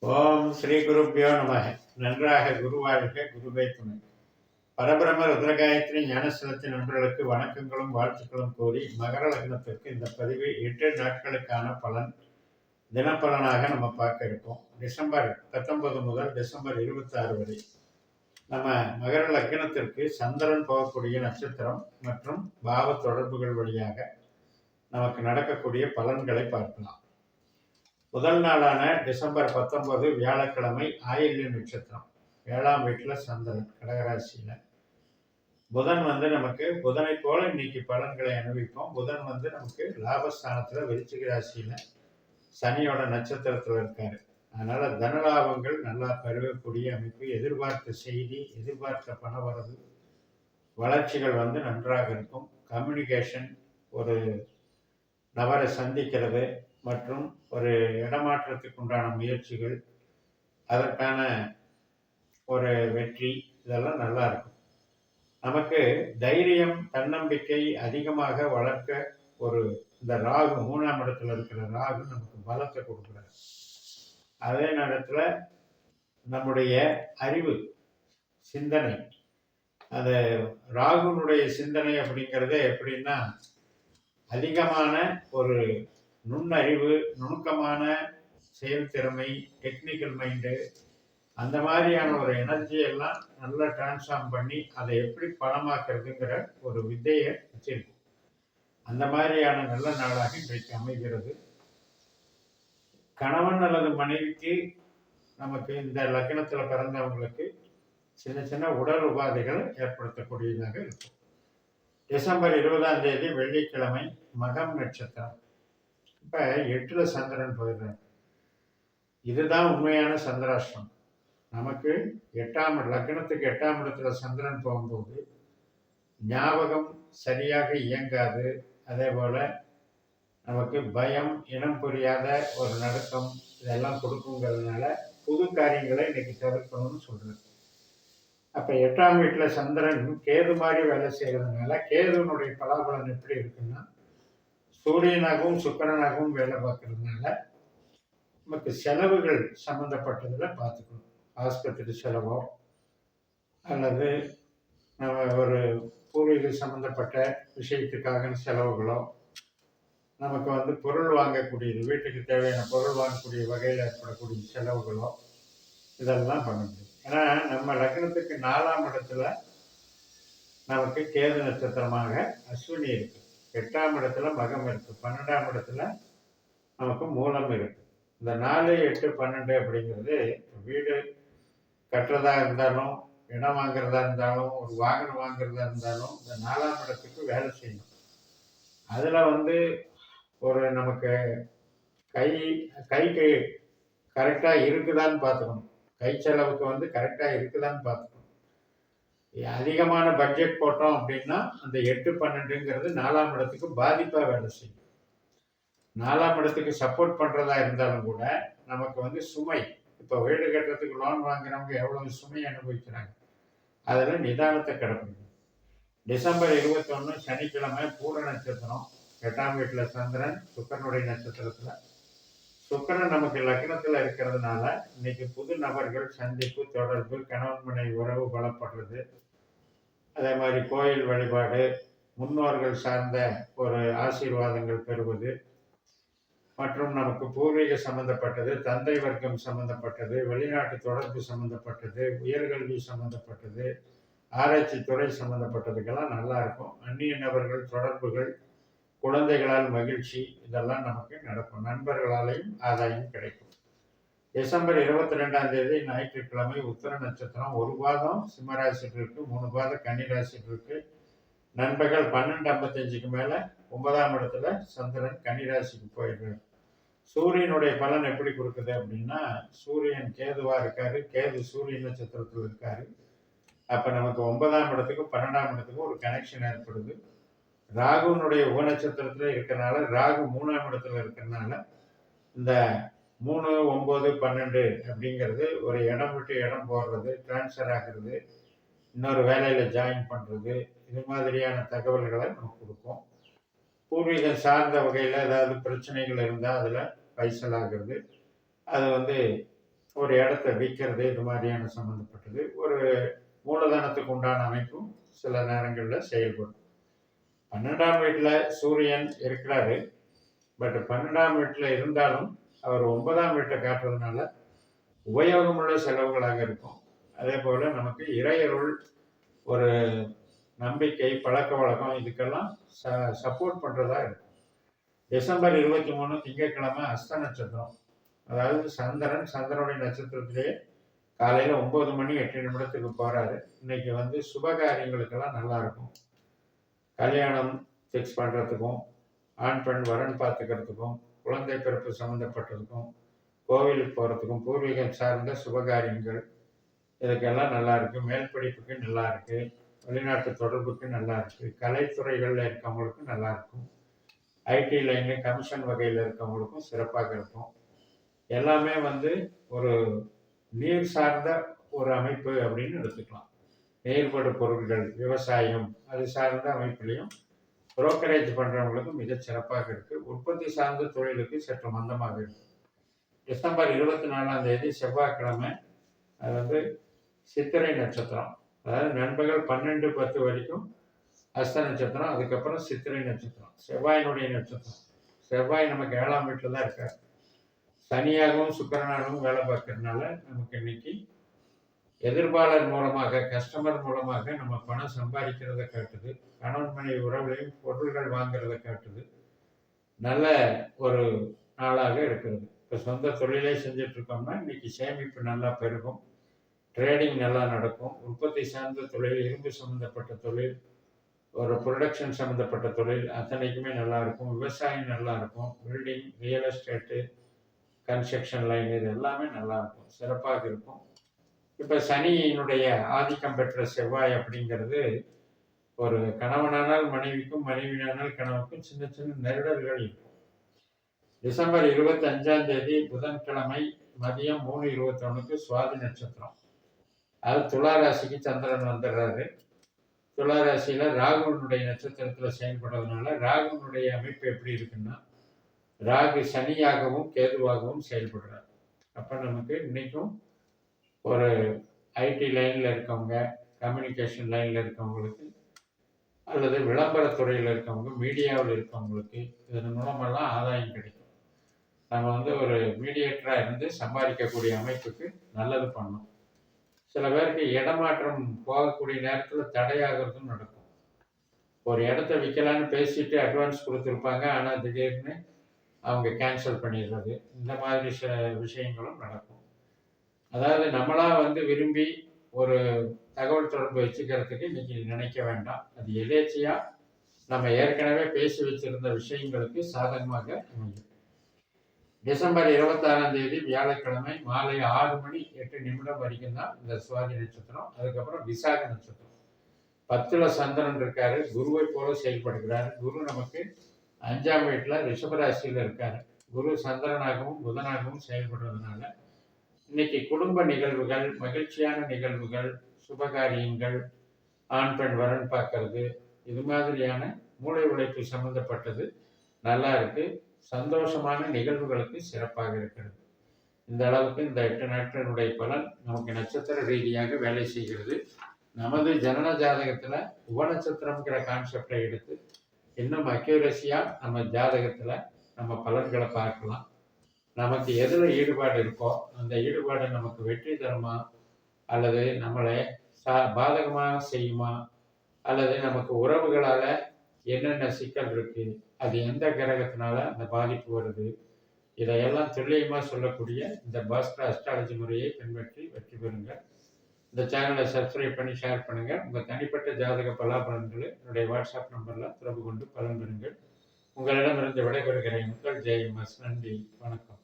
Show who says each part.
Speaker 1: ஓம் ஸ்ரீ குருப்பியோ நம. நன்றாக குருவாழ்க, குருவே துணை. பரபிரம ருத்ரகாயத்ரி ஞானஸ்தலத்தின் நண்பர்களுக்கு வணக்கங்களும் வாழ்த்துக்களும் கூறி மகர லக்னத்திற்கு இந்த பதிவு 8 நாட்களுக்கான பலன் தினப்பலனாக நம்ம பார்க்க இருக்கோம். டிசம்பர் 19 முதல் டிசம்பர் 26 வரை நம்ம மகர லக்னத்திற்கு சந்திரன் போகக்கூடிய நட்சத்திரம் மற்றும் பாவ தொடர்புகள் வழியாக நமக்கு நடக்கக்கூடிய பலன்களை பார்க்கலாம். முதல் நாளான டிசம்பர் 19 வியாழக்கிழமை ஆயில்ய நட்சத்திரம், 7ஆம் வீட்டில் சந்திரன் கடகராசியில். புதன் நமக்கு புதனை போல இன்னைக்கு பலன்களை அனுபவிப்போம். புதன் நமக்கு லாபஸ்தானத்தில் விருச்சிக ராசியில் சனியோட நட்சத்திரத்தில் இருக்காரு. அதனால தனலாபங்கள் நல்லா பெருகக்கூடிய அமைப்பு, எதிர்பார்த்த செய்தி, எதிர்பார்த்த பணவரவு, வளர்ச்சிகள் நன்றாக இருக்கும். கம்யூனிகேஷன், ஒரு நபரை சந்திக்கிறது மற்றும் ஒரு இடமாற்றத்துக்கு உண்டான முயற்சிகள், அதற்கான ஒரு வெற்றி, இதெல்லாம் நல்லா இருக்கும். நமக்கு தைரியம், தன்னம்பிக்கை அதிகமாக வளர்க்க ஒரு இந்த ராகு, 3ஆம் இடத்துல இருக்கிற ராகு நமக்கு பலத்தை கொடுக்குறாரு. அதே நேரத்தில் நம்முடைய அறிவு, சிந்தனை, அந்த ராகுனுடைய சிந்தனை அப்படிங்கிறது எப்படின்னா அதிகமான ஒரு நுண்ணறிவு, நுணுக்கமான செயல்திறமை, டெக்னிக்கல் மைண்டு, அந்த மாதிரியான ஒரு எனர்ஜியெல்லாம் நல்லா டிரான்ஸ்ஃபார்ம் பண்ணி அதை எப்படி பணமாக்குறதுங்கிற ஒரு வித்தையை வச்சிருக்கும். அந்த மாதிரியான நல்ல நாளாக இன்றைக்கு அமைகிறது. கணவன் அல்லது மனைவிக்கு நமக்கு இந்த லக்னத்தில் பிறந்தவங்களுக்கு சின்ன சின்ன உடல் உபாதைகளை ஏற்படுத்தக்கூடியதாக இருக்கும். டிசம்பர் 20ஆம் தேதி வெள்ளிக்கிழமை மகம் நட்சத்திரம். இப்போ 8ல் சந்திரன் போயிடுறார். இதுதான் உண்மையான சந்திராஷ்டிரம். நமக்கு லக்னத்துக்கு 8ஆம் இடத்துல சந்திரன் போகும்போது ஞாபகம் சரியாக இயங்காது. அதே போல் நமக்கு பயம், இனம் புரியாத ஒரு நடுக்கம், இதெல்லாம் கொடுக்குங்கிறதுனால புது காரியங்களை இன்னைக்கு தவிர்க்கணும்னு சொல்கிறது. அப்போ 8ஆம் வீட்டில் சந்திரன் கேது மாதிரி வேலை செய்கிறதுனால கேதுனுடைய பலாபலன் எப்படி இருக்குன்னா சூரியனாகவும் சுக்கிரனாகவும் வேலை பார்க்கறதுனால நமக்கு செலவுகள் சம்மந்தப்பட்டதில் பார்த்துக்கணும். ஆஸ்பத்திரி செலவோ அல்லது நம்ம ஒரு பூர்வீக சம்மந்தப்பட்ட விஷயத்துக்காக செலவுகளோ, நமக்கு பொருள் வாங்கக்கூடியது, வீட்டுக்கு தேவையான பொருள் வாங்கக்கூடிய வகையில் ஏற்படக்கூடிய செலவுகளோ, இதெல்லாம் பண்ண முடியும். ஏன்னா நம்ம லக்னத்துக்கு 4ஆம் இடத்துல நமக்கு கேது நட்சத்திரமாக அஸ்வினி இருக்கு, 8ஆம் இடத்துல மகம் இருக்கு, 12ஆம் இடத்துல நமக்கு மூலம் இருக்கு. இந்த 4, 8, 12 அப்படிங்கிறது வீடு கட்டுறதா இருந்தாலும், இடம் வாங்குறதா இருந்தாலும், ஒரு வாகனம் வாங்குறதா இருந்தாலும் இந்த 4ஆம் இடத்துக்கு வேலை செய்யணும். அதில் ஒரு நமக்கு கைக்கு கரெக்டாக இருக்குதான்னு பார்த்துக்கணும். கை செலவுக்கு கரெக்டாக இருக்குதான்னு பார்த்துக்கணும். அதிகமான பட்ஜெட் போட்டோம் அப்படின்னா அந்த 8, 12ங்கிறது 4ஆம் இடத்துக்கு பாதிப்பாக வேலை செய்யும். 4ஆம் இடத்துக்கு சப்போர்ட் பண்ணுறதா இருந்தாலும் கூட நமக்கு சுமை, இப்போ வீடு கட்டுறதுக்கு லோன் வாங்குறவங்க எவ்வளவு சுமையை அனுபவிக்கிறாங்க, அதில் நிதானத்தை கிடப்பிடிக்கும். டிசம்பர் 21 சனிக்கிழமை பூர நட்சத்திரம், 8ஆம் வீட்டில் சந்திரன் சுக்கிரனுடைய நட்சத்திரத்தில். சுக்கிரன் நமக்கு லக்னத்தில் இருக்கிறதுனால இன்னைக்கு புது நபர்கள் சந்திப்பு, தொடர்பு, கணவன் மனைவி உறவு பலப்படுறது, அதே மாதிரி கோயில் வழிபாடு, முன்னோர்கள் சார்ந்த ஒரு ஆசீர்வாதங்கள் பெறுவது மற்றும் நமக்கு பூர்வீக சம்பந்தப்பட்டது, தந்தை வர்க்கம் சம்பந்தப்பட்டது, வெளிநாட்டு தொடர்பு சம்பந்தப்பட்டது, உயர்கல்வி சம்பந்தப்பட்டது, ஆராய்ச்சி துறை சம்பந்தப்பட்டதுக்கெல்லாம் நல்லா இருக்கும். அந்நிய நபர்கள் தொடர்புகள், குழந்தைகளால் மகிழ்ச்சி, இதெல்லாம் நமக்கு நடக்கும். நண்பர்களாலையும் ஆதாயம் கிடைக்கும். டிசம்பர் 22ஆம் தேதி ஞாயிற்றுக்கிழமை உத்தர நட்சத்திரம், 1 பாதம் சிம்மராசிக்கு இருக்கு, 3 பாதம் கன்னிராசிக்கு இருக்கு. நண்பர்கள் 12:55க்கு மேலே 9ஆம் இடத்துல சந்திரன் கன்னிராசிக்கு போயிடுறாரு. சூரியனுடைய பலன் எப்படி கொடுக்குது அப்படின்னா, சூரியன் கேதுவா இருக்காரு, கேது சூரிய நட்சத்திரத்தில் இருக்காரு. அப்போ நமக்கு 9ஆம் இடத்துக்கும் 12ஆம் இடத்துக்கும் ஒரு கனெக்ஷன் ஏற்படுது. ராகுனுடைய உபநட்சத்திரத்தில் இருக்கிறனால, ராகு 3ஆம் இடத்துல இருக்கிறனால இந்த 3, 9, 12 அப்படிங்கிறது ஒரு இடம் விட்டு இடம் போடுறது, டிரான்ஸ்ஃபர் ஆகிறது, இன்னொரு வேலையில் ஜாயின் பண்ணுறது, இது மாதிரியான தகவல்களை நமக்கு கொடுக்கும். பூர்வீகம் சார்ந்த வகையில் ஏதாவது பிரச்சனைகள் இருந்தால் அதில் பைசல் ஆகிறது. அது ஒரு இடத்த விற்கிறது, இது மாதிரியான சம்மந்தப்பட்டது. ஒரு மூலதனத்துக்கு உண்டான அமைப்பும் சில நேரங்களில் செயல்படும். 12ஆம் வீட்டில் சூரியன் இருக்கிறாரு. பட் 12ஆம் வீட்டில் இருந்தாலும் அவர் 9ஆம் வீட்டை காட்டுறதுனால உபயோகமுள்ள செலவுகளாக இருக்கும். அதே போல் நமக்கு இறையருள், ஒரு நம்பிக்கை, பழக்க வழக்கம் இதுக்கெல்லாம் சப்போர்ட் பண்ணுறதா இருக்கும். டிசம்பர் 23 திங்கட்கிழமை அஸ்த நட்சத்திரம். அதாவது சந்திரனுடைய நட்சத்திரத்திலேயே காலையில் 9 மணி 8 நிமிடத்துக்கு போகிறாரு. இன்னைக்கு வந்து சுபகாரியங்களுக்கெல்லாம் நல்லா இருக்கும். கல்யாணம் ஃபிக்ஸ் பண்ணுறதுக்கும், ஆண் பெண் வரன் பார்த்துக்கிறதுக்கும், குழந்தை பிறப்பு சம்மந்தப்பட்டதுக்கும், கோவிலுக்கு போகிறதுக்கும், பூர்வீகம் சார்ந்த சுபகாரியங்கள் இதுக்கெல்லாம் நல்லா இருக்குது. மேல் படிப்புக்கு நல்லா இருக்குது. வெளிநாட்டு தொடர்புக்கு நல்லா இருக்குது. கலைத்துறைகளில் இருக்கவங்களுக்கும் நல்லா இருக்கும். ஐடி லைனு கமிஷன் வகையில் இருக்கவங்களுக்கும் சிறப்பாக இருக்கும். எல்லாமே வந்து ஒரு நீர் சார்ந்த ஒரு அமைப்பு அப்படின்னு எடுத்துக்கலாம். நீர்படு பொருட்கள், விவசாயம் அது சார்ந்த அமைப்புலையும் புரோக்கரேஜ் பண்ணுறவங்களுக்கு மிகச் சிறப்பாக இருக்குது. உற்பத்தி சார்ந்த தொழிலுக்கு சற்று மந்தமாக இருக்குது. டிசம்பர் 24ஆம் தேதி செவ்வாய்க்கிழமை, அது வந்து சித்திரை நட்சத்திரம். அதாவது நண்பகல் 12:10 வரைக்கும் அஸ்த நட்சத்திரம், அதுக்கப்புறம் சித்திரை நட்சத்திரம், செவ்வாயினுடைய நட்சத்திரம். செவ்வாய் நமக்கு 7ஆம் வீட்டில் தான் இருக்கார். சனியாகவும் சுக்கிரனாகவும் வேலை பார்க்கறதுனால நமக்கு இன்னைக்கு எதிர்ப்பாளர் மூலமாக, கஸ்டமர் மூலமாக நம்ம பணம் சம்பாதிக்கிறத காட்டுது. கணவன் மனைவி உறவுலையும் பொருள்கள் வாங்குறத காட்டுது. நல்ல ஒரு நாளாக இருக்கிறது. இப்போ சொந்த தொழிலே செஞ்சுட்டு இருக்கோம்னா இன்னைக்கு சேமிப்பு நல்லா பெருகும். ட்ரேடிங் நல்லா நடக்கும். உற்பத்தி சார்ந்த தொழில், இரும்பு சம்மந்தப்பட்ட தொழில், ஒரு ப்ரொடக்ஷன் சம்மந்தப்பட்ட தொழில் அத்தனைக்குமே நல்லா இருக்கும். விவசாயம் நல்லா இருக்கும். Building, real estate, construction line இது எல்லாமே நல்லா இருக்கும், சிறப்பாக இருக்கும். இப்போ சனியினுடைய ஆதிக்கம் பெற்ற செவ்வாய் அப்படிங்கிறது ஒரு கணவனானால் மனைவிக்கும், மனைவியானால் கணவனுக்கும் சின்ன சின்ன நெருடல்கள் இருக்கும். டிசம்பர் 25ஆம் தேதி புதன்கிழமை மதியம் 3:21க்கு சுவாதி நட்சத்திரம். அது துலா ராசிக்கு சந்திரன் வந்துடுறாரு. துலா ராசியில் ராகுனுடைய நட்சத்திரத்தில் செயல்படுறதுனால ராகுனுடைய அமைப்பு எப்படி இருக்குன்னா, ராகு சனியாகவும் கேதுவாகவும் செயல்படுறார். அப்போ நமக்கு இன்னைக்கும் ஒரு ஐடி லைனில் இருக்கவங்க, கம்யூனிகேஷன் லைனில் இருக்கவங்களுக்கு, அல்லது விளம்பரத்துறையில் இருக்கவங்க, மீடியாவில் இருக்கவங்களுக்கு இதன் மூலமெல்லாம் ஆதாயம் கிடைக்கும். நம்ம வந்து ஒரு மீடியேட்டராக இருந்து சம்பாதிக்கக்கூடிய அமைப்புக்கு நல்லது பண்ணணும். சில பேருக்கு இடமாற்றம் போகக்கூடிய நேரத்தில் தடையாகிறதும் நடக்கும். ஒரு இடத்த விற்கலான்னு பேசிட்டு அட்வான்ஸ் கொடுத்துருப்பாங்க, ஆனால் திடீர்னு அவங்க கேன்சல் பண்ணிடுறது, இந்த மாதிரி சில விஷயங்களும் நடக்கும். அதாவது நம்மளாக வந்து விரும்பி ஒரு தகவல் தொடர்பு வச்சுக்கிறதுக்கு இன்னைக்கு நினைக்க வேண்டாம். அது எதேச்சையாக நம்ம ஏற்கனவே பேசி வச்சிருந்த விஷயங்களுக்கு சாதகமாக அமையும். டிசம்பர் 26ஆம் தேதி வியாழக்கிழமை மாலை 6 மணி 8 நிமிடம் வரைக்கும் தான் இந்த சுவாதி நட்சத்திரம். அதுக்கப்புறம் விசாக நட்சத்திரம். 10ல் சந்திரன் இருக்காரு, குருவை போல செயல்படுகிறார். குரு நமக்கு 5ஆம் வீட்டில் ரிஷபராசியில் இருக்காரு. குரு சந்திரனாகவும் புதனாகவும் செயல்படுறதுனால இன்னைக்கு குடும்ப நிகழ்வுகள், மகிழ்ச்சியான நிகழ்வுகள், சுபகாரியங்கள், ஆண் பெண் வரன் பார்க்கறது, இது மாதிரியான மூளை உழைப்பு சம்பந்தப்பட்டது நல்லா இருக்கு. சந்தோஷமான நிகழ்வுகளுக்கு சிறப்பாக இருக்கிறது. இந்த அளவுக்கு இந்த 8 நாட்களுடைய பலன் நமக்கு நட்சத்திர ரீதியாக வேலை செய்கிறது. நமது ஜனன ஜாதகத்தில் உபநட்சத்திரம்ங்கிற கான்செப்டை எடுத்து இன்னும் அக்யூரஸியாக நம்ம ஜாதகத்தில் நம்ம பலன்களை பார்க்கலாம். நமக்கு எதில் ஈடுபாடு இருக்கோ அந்த ஈடுபாடு நமக்கு வெற்றி தருமா, அல்லது நம்மளை பாதகமாக செய்யுமா, அல்லது நமக்கு உறவுகளால் என்னென்ன சிக்கல் இருக்குது, அது எந்த கிரகத்தினால அந்த பாதிப்பு வருது, இதையெல்லாம் துல்லியமாக சொல்லக்கூடிய இந்த பாஸ்கர் அஸ்ட்ராலஜி முறையை பின்பற்றி வெற்றி பெறுங்கள். இந்த சேனலை சப்ஸ்கிரைப் பண்ணி ஷேர் பண்ணுங்கள். உங்கள் தனிப்பட்ட ஜாதக பலாபலன்களை என்னுடைய வாட்ஸ்அப் நம்பரில் தொடர்பு கொண்டு பலன் பெறுங்கள். உங்களிடமிருந்து விடைபெறுகிறேன். உங்கள் ஜெயமஸ். நன்றி, வணக்கம்.